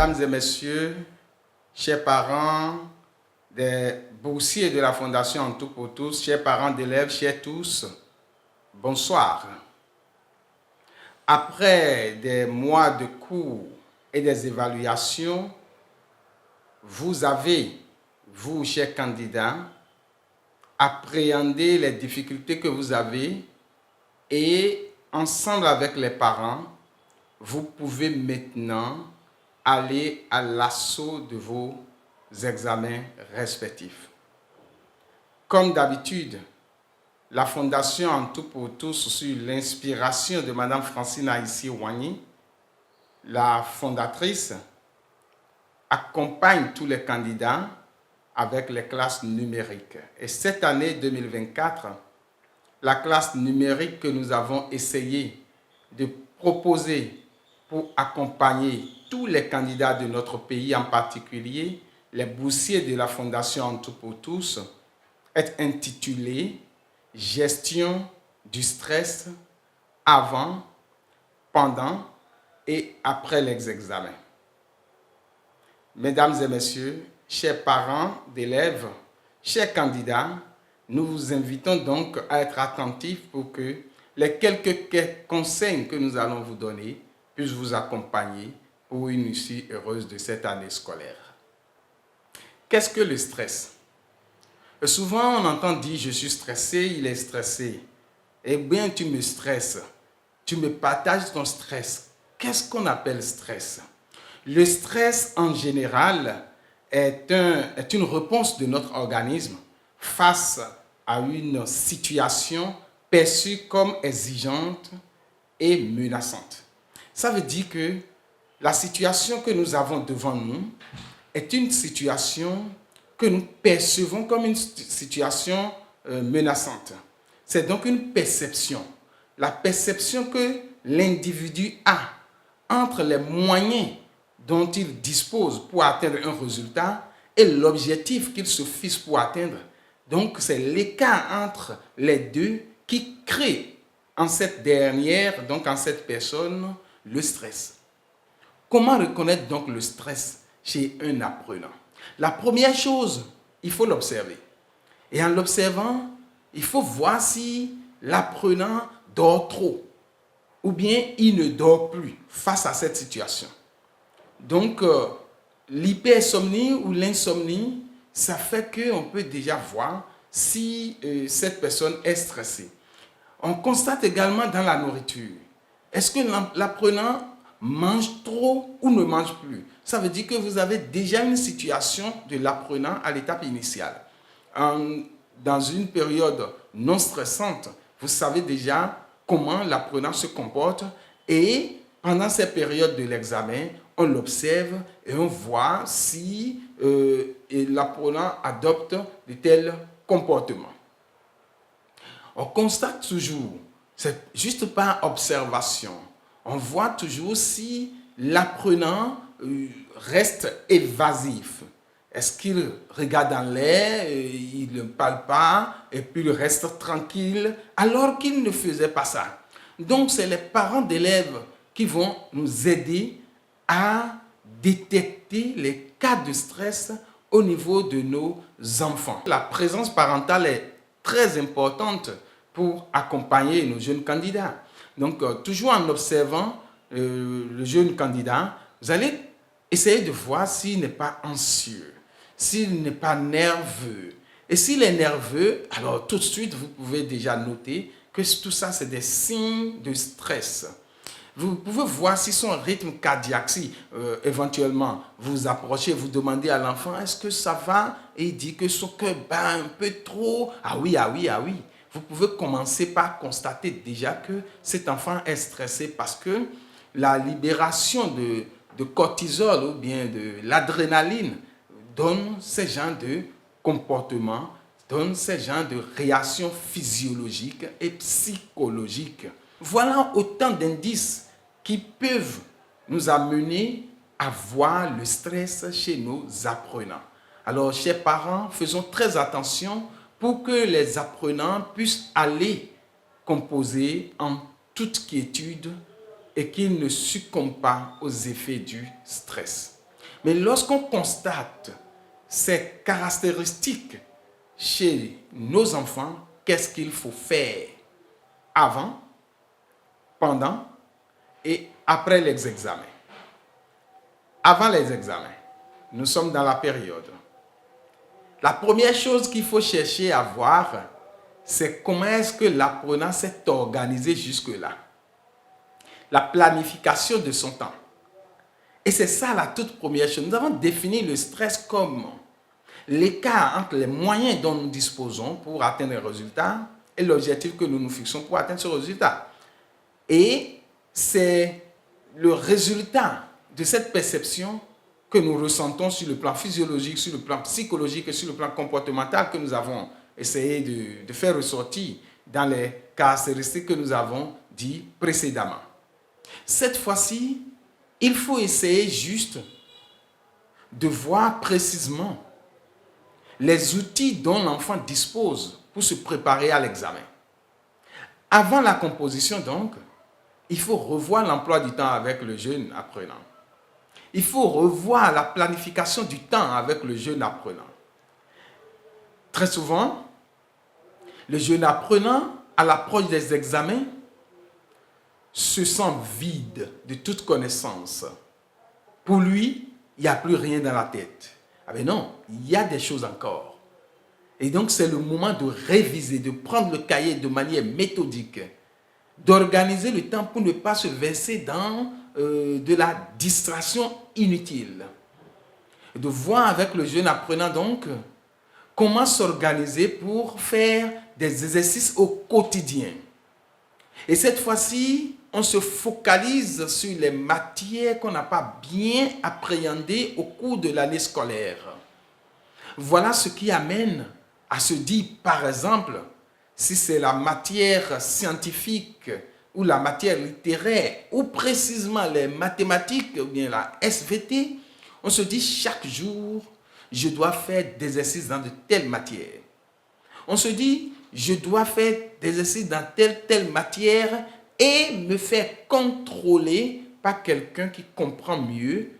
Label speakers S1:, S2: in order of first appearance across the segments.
S1: Mesdames et messieurs, chers parents des boursiers de la Fondation En Tout pour Tous, chers parents d'élèves, chers tous, bonsoir. Après des mois de cours et des évaluations, vous avez, vous, chers candidats, appréhendé les difficultés que vous avez et ensemble avec les parents, vous pouvez maintenant aller à l'assaut de vos examens respectifs. Comme d'habitude, la Fondation En Tout pour Tous, sur l'inspiration de Mme Francine Aïssi-Ouani, la fondatrice, accompagne tous les candidats avec les classes numériques. Et cette année 2024, la classe numérique que nous avons essayé de proposer pour accompagner tous les candidats de notre pays, en particulier les boursiers de la Fondation En Tout pour Tous, est intitulée « Gestion du stress avant, pendant et après les examens ». Mesdames et messieurs, chers parents d'élèves, chers candidats, nous vous invitons donc à être attentifs pour que les quelques conseils que nous allons vous donner puissent vous accompagner pour une issue heureuse de cette année scolaire. Qu'est-ce que le stress? Souvent, on entend dire « je suis stressé, il est stressé ». Eh bien, tu me stresses, tu me partages ton stress. Qu'est-ce qu'on appelle stress? Le stress, en général, est une réponse de notre organisme face à une situation perçue comme exigeante et menaçante. Ça veut dire que la situation que nous avons devant nous est une situation que nous percevons comme une situation menaçante. C'est donc une perception. La perception que l'individu a entre les moyens dont il dispose pour atteindre un résultat et l'objectif qu'il se fixe pour atteindre. Donc, c'est l'écart entre les deux qui crée en cette dernière, donc en cette personne, le stress. Comment reconnaître donc le stress chez un apprenant? La première chose, il faut l'observer. Et en l'observant, il faut voir si l'apprenant dort trop ou bien il ne dort plus face à cette situation. Donc, l'hypersomnie ou l'insomnie, ça fait qu'on peut déjà voir si cette personne est stressée. On constate également dans la nourriture. Est-ce que l'apprenant mange trop ou ne mange plus? Ça veut dire que vous avez déjà une situation de l'apprenant à l'étape initiale. Dans une période non stressante, vous savez déjà comment l'apprenant se comporte et pendant cette période de l'examen, on l'observe et on voit si l'apprenant adopte de tels comportements. On constate toujours, c'est juste par observation, on voit toujours si l'apprenant reste évasif. Est-ce qu'il regarde en l'air, il ne parle pas et puis il reste tranquille alors qu'il ne faisait pas ça? Donc, c'est les parents d'élèves qui vont nous aider à détecter les cas de stress au niveau de nos enfants. La présence parentale est très importante pour accompagner nos jeunes candidats. Donc, toujours en observant le jeune candidat, vous allez essayer de voir s'il n'est pas anxieux, s'il n'est pas nerveux. Et s'il est nerveux, alors tout de suite, vous pouvez déjà noter que tout ça, c'est des signes de stress. Vous pouvez voir si son rythme cardiaque, si éventuellement vous approchez, vous demandez à l'enfant, est-ce que ça va? Et il dit que son cœur bat un peu trop. Ah oui, ah oui, ah oui. Vous pouvez commencer par constater déjà que cet enfant est stressé parce que la libération de cortisol ou bien de l'adrénaline donne ce genre de comportement, donne ce genre de réactions physiologiques et psychologiques. Voilà autant d'indices qui peuvent nous amener à voir le stress chez nos apprenants. Alors, chers parents, faisons très attention pour que les apprenants puissent aller composer en toute quiétude et qu'ils ne succombent pas aux effets du stress. Mais lorsqu'on constate ces caractéristiques chez nos enfants, qu'est-ce qu'il faut faire avant, pendant et après les examens? Avant les examens, nous sommes dans la période. La première chose qu'il faut chercher à voir, c'est comment est-ce que l'apprenant s'est organisé jusque-là. La planification de son temps. Et c'est ça la toute première chose. Nous avons défini le stress comme l'écart entre les moyens dont nous disposons pour atteindre les résultats et l'objectif que nous nous fixons pour atteindre ce résultat. Et c'est le résultat de cette perception que nous ressentons sur le plan physiologique, sur le plan psychologique et sur le plan comportemental que nous avons essayé de faire ressortir dans les caractéristiques que nous avons dit précédemment. Cette fois-ci, il faut essayer juste de voir précisément les outils dont l'enfant dispose pour se préparer à l'examen. Avant la composition, donc, il faut revoir l'emploi du temps avec le jeune apprenant. Il faut revoir la planification du temps avec le jeune apprenant. Très souvent, le jeune apprenant, à l'approche des examens, se sent vide de toute connaissance. Pour lui, il n'y a plus rien dans la tête. Ah ben non, il y a des choses encore. Et donc, c'est le moment de réviser, de prendre le cahier de manière méthodique, d'organiser le temps pour ne pas se verser dans de la distraction inutile. De voir avec le jeune apprenant donc comment s'organiser pour faire des exercices au quotidien. Et cette fois-ci, on se focalise sur les matières qu'on n'a pas bien appréhendées au cours de l'année scolaire. Voilà ce qui amène à se dire, par exemple, si c'est la matière scientifique ou la matière littéraire ou précisément les mathématiques ou bien la SVT, on se dit chaque jour, je dois faire des exercices dans de telles matières. On se dit, je dois faire des exercices dans telle matière et me faire contrôler par quelqu'un qui comprend mieux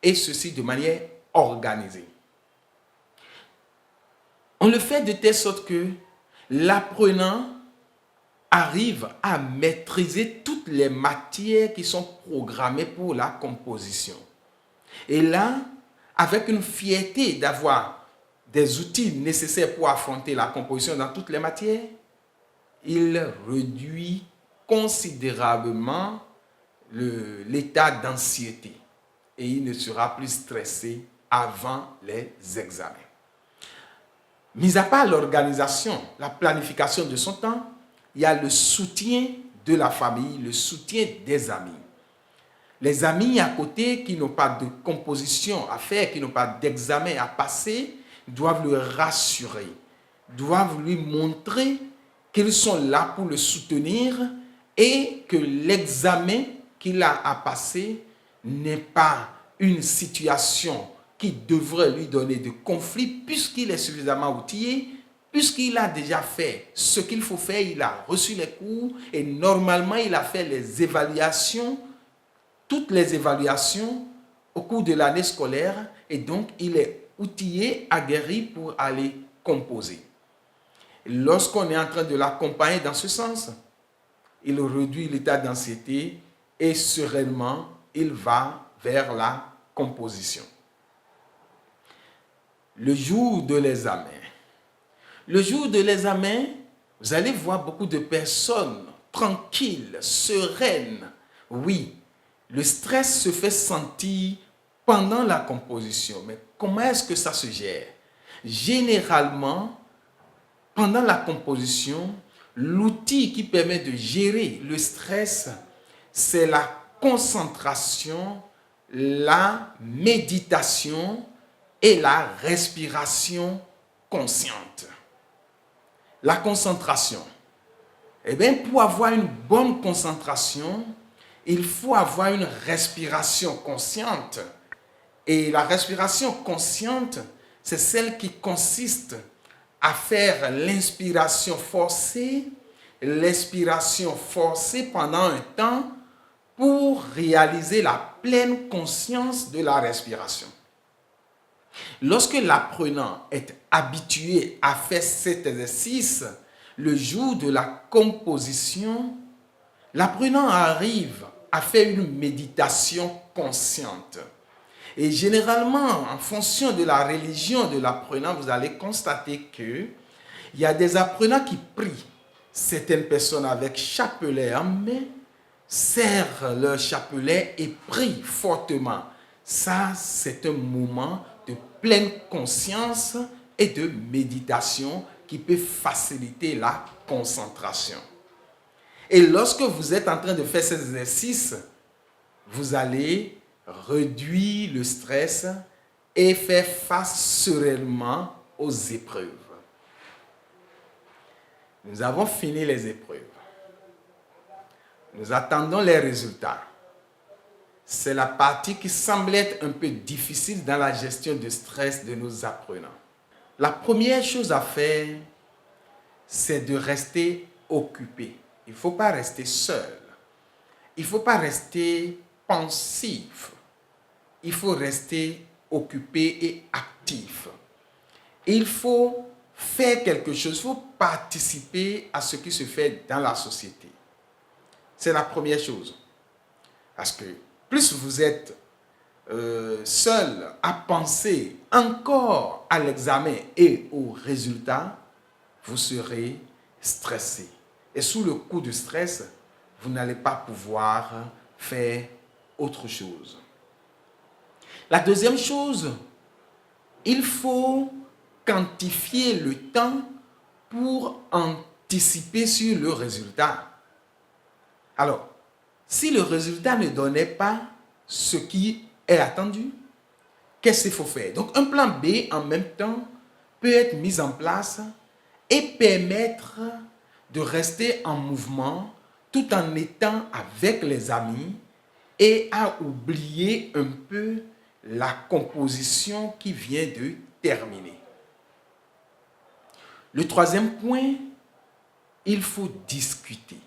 S1: et ceci de manière organisée. On le fait de telle sorte que l'apprenant arrive à maîtriser toutes les matières qui sont programmées pour la composition. Et là, avec une fierté d'avoir des outils nécessaires pour affronter la composition dans toutes les matières, il réduit considérablement l'état d'anxiété et il ne sera plus stressé avant les examens. Mis à part l'organisation, la planification de son temps, il y a le soutien de la famille, le soutien des amis. Les amis à côté qui n'ont pas de composition à faire, qui n'ont pas d'examen à passer, doivent le rassurer, doivent lui montrer qu'ils sont là pour le soutenir et que l'examen qu'il a à passer n'est pas une situation qui devrait lui donner de conflit puisqu'il est suffisamment outillé, puisqu'il a déjà fait ce qu'il faut faire, il a reçu les cours et normalement il a fait les évaluations, toutes les évaluations au cours de l'année scolaire et donc il est outillé, aguerri pour aller composer. Lorsqu'on est en train de l'accompagner dans ce sens, il réduit l'état d'anxiété et sereinement, il va vers la composition. Le jour de l'examen. Le jour de l'examen, vous allez voir beaucoup de personnes tranquilles, sereines. Oui, le stress se fait sentir pendant la composition. Mais comment est-ce que ça se gère? Généralement, pendant la composition, l'outil qui permet de gérer le stress, c'est la concentration, la méditation et la respiration consciente. La concentration. Eh bien, pour avoir une bonne concentration, il faut avoir une respiration consciente. Et la respiration consciente, c'est celle qui consiste à faire l'inspiration forcée, l'expiration forcée pendant un temps pour réaliser la pleine conscience de la respiration. Lorsque l'apprenant est habitué à faire cet exercice, le jour de la composition, l'apprenant arrive à faire une méditation consciente. Et généralement, en fonction de la religion de l'apprenant, vous allez constater qu'il y a des apprenants qui prient. Certaines personnes avec chapelet en main serrent leur chapelet et prient fortement. Ça, c'est un moment de pleine conscience et de méditation qui peut faciliter la concentration. Et lorsque vous êtes en train de faire ces exercices, vous allez réduire le stress et faire face sereinement aux épreuves. Nous avons fini les épreuves. Nous attendons les résultats. C'est la partie qui semble être un peu difficile dans la gestion du stress de nos apprenants. La première chose à faire, c'est de rester occupé. Il ne faut pas rester seul. Il ne faut pas rester pensif. Il faut rester occupé et actif. Il faut faire quelque chose, il faut participer à ce qui se fait dans la société. C'est la première chose. Parce que plus vous êtes seul à penser encore à l'examen et aux résultats, vous serez stressé. Et sous le coup du stress, vous n'allez pas pouvoir faire autre chose. La deuxième chose, il faut quantifier le temps pour anticiper sur le résultat. Alors, si le résultat ne donnait pas ce qui est attendu, qu'est-ce qu'il faut faire? Donc, un plan B en même temps peut être mis en place et permettre de rester en mouvement tout en étant avec les amis et à oublier un peu la composition qui vient de terminer. Le troisième point, il faut discuter.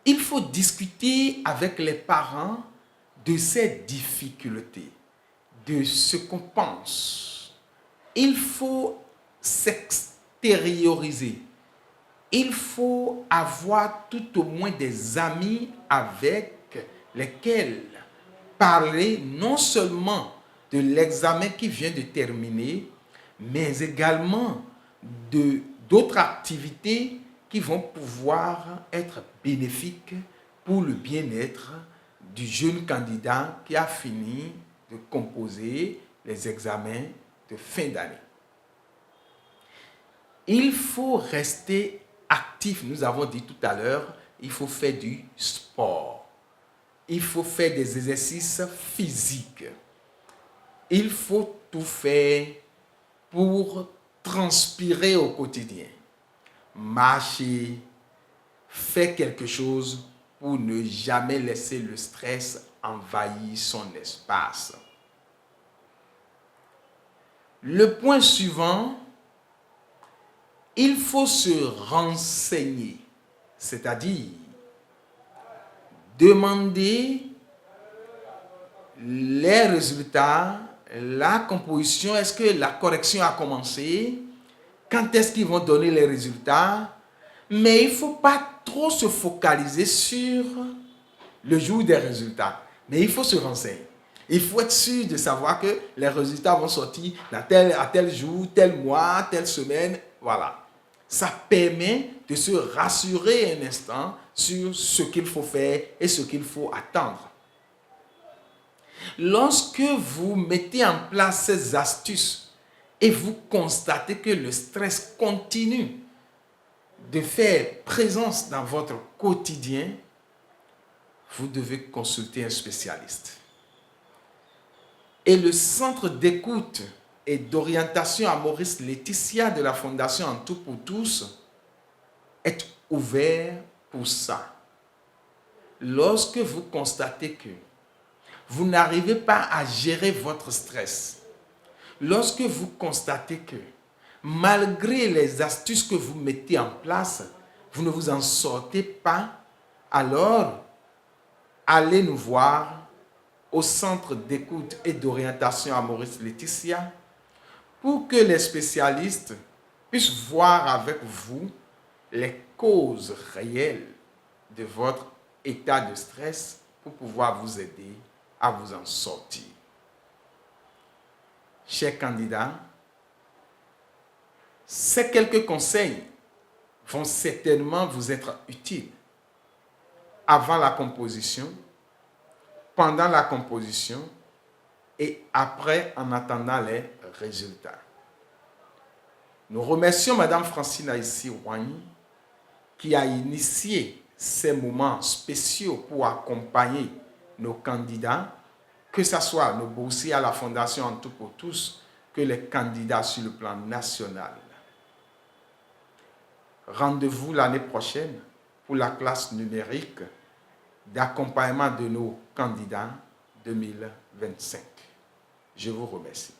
S1: Il faut discuter avec les parents de ces difficultés, de ce qu'on pense. Il faut s'extérioriser. Il faut avoir tout au moins des amis avec lesquels parler non seulement de l'examen qui vient de terminer, mais également d'autres activités qui vont pouvoir être bénéfiques pour le bien-être du jeune candidat qui a fini de composer les examens de fin d'année. Il faut rester actif. Nous avons dit tout à l'heure, il faut faire du sport. Il faut faire des exercices physiques. Il faut tout faire pour transpirer au quotidien. Marcher, faire quelque chose pour ne jamais laisser le stress envahir son espace. Le point suivant, il faut se renseigner, c'est-à-dire demander les résultats, la composition, est-ce que la correction a commencé, quand est-ce qu'ils vont donner les résultats, mais il ne faut pas trop se focaliser sur le jour des résultats, mais il faut se renseigner. Il faut être sûr de savoir que les résultats vont sortir à tel jour, tel mois, telle semaine, voilà. Ça permet de se rassurer un instant sur ce qu'il faut faire et ce qu'il faut attendre. Lorsque vous mettez en place ces astuces et vous constatez que le stress continue de faire présence dans votre quotidien, vous devez consulter un spécialiste. Et le centre d'écoute et d'orientation à Maurice Laetitia de la Fondation En Tout pour Tous est ouvert pour ça. Lorsque vous constatez que vous n'arrivez pas à gérer votre stress, lorsque vous constatez que malgré les astuces que vous mettez en place, vous ne vous en sortez pas, alors allez nous voir au centre d'écoute et d'orientation à Maurice-Laetitia pour que les spécialistes puissent voir avec vous les causes réelles de votre état de stress pour pouvoir vous aider à vous en sortir. Chers candidats, ces quelques conseils vont certainement vous être utiles avant la composition, pendant la composition et après en attendant les résultats. Nous remercions Mme Francine Aïssi-Ouani qui a initié ces moments spéciaux pour accompagner nos candidats, que ce soit nos boursiers à la Fondation En Tout pour Tous, que les candidats sur le plan national. Rendez-vous l'année prochaine pour la classe numérique d'accompagnement de nos candidats 2025. Je vous remercie.